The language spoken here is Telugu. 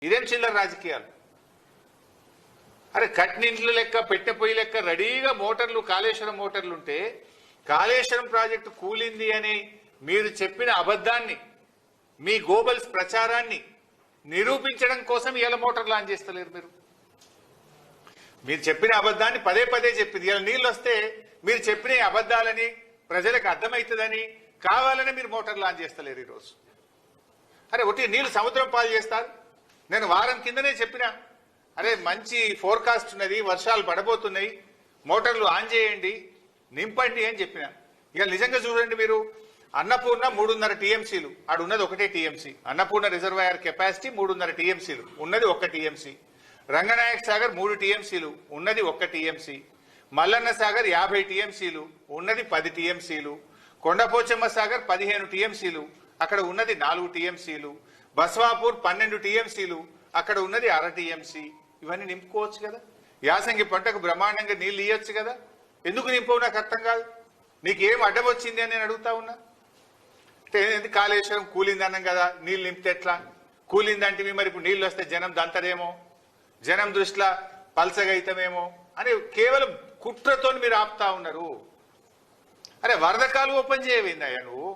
ఇదేం చిల్లర రాజకీయాలు? అరే కట్నింట్లు లెక్క పెట్టె పొయ్యి లెక్క రెడీగా మోటార్లు కాళేశ్వరం మోటార్లు ఉంటే కాళేశ్వరం ప్రాజెక్టు కూలింది అని మీరు చెప్పిన అబద్ధాన్ని, మీ గోబల్స్ ప్రచారాన్ని నిరూపించడం కోసం ఇలా మోటార్లు ఆన్ చేస్తలేరు. మీరు చెప్పిన అబద్ధాన్ని పదే పదే చెప్పింది. ఇలా నీళ్ళు వస్తే మీరు చెప్పిన అబద్ధాలని ప్రజలకు అర్థమవుతుందని కావాలని మీరు మోటార్లు ఆన్ చేస్తలేరు ఈరోజు. అరే ఒకటి నీళ్లు సముద్రం పాలు చేస్తారు. నేను వారం కిందనే చెప్పిన, అరే మంచి ఫోర్కాస్ట్ ఉన్నది, వర్షాలు పడబోతున్నాయి, మోటార్లు ఆన్ చేయండి, నింపండి అని చెప్పిన. ఇక నిజంగా చూడండి, మీరు అన్నపూర్ణ 3.5 టీఎంసీలు, ఆడు ఉన్నది 1 టీఎంసీ. అన్నపూర్ణ రిజర్వాయర్ కెపాసిటీ 3.5 టీఎంసీలు, ఉన్నది 1 టీఎంసీ. రంగనాయక సాగర్ 3 టీఎంసీలు, ఉన్నది 1 టీఎంసీ. మల్లన్న సాగర్ 50 టీఎంసీలు, ఉన్నది 10 టీఎంసీలు. కొండపోచమ్మ సాగర్ 15 టీఎంసీలు, అక్కడ ఉన్నది 4 టీఎంసీలు. బస్వాపూర్ 12 టీఎంసీలు, అక్కడ ఉన్నది 1/2 టీఎంసీ. ఇవన్నీ నింపుకోవచ్చు కదా. యాసంగి పంటకు బ్రహ్మాండంగా నీళ్లు ఇయ్యొచ్చు కదా. ఎందుకు నింపవు నాకు అర్థం కాదు. నీకేం అడ్డం వచ్చింది అని నేను అడుగుతా ఉన్నా. కాళేశ్వరం కూలింది అన్నాం కదా, నీళ్ళు నింపితే ఎట్లా? కూలిందంటే మరి ఇప్పుడు నీళ్ళు వస్తే జనం దంతరేమో, జనం దృష్టిలో పల్సగైతమేమో అని కేవలం కుట్రతో మీరు ఆపుతా ఉన్నారు. అరే వరద కాలు ఓపెన్ చేయవేందయ్యా నువ్వు?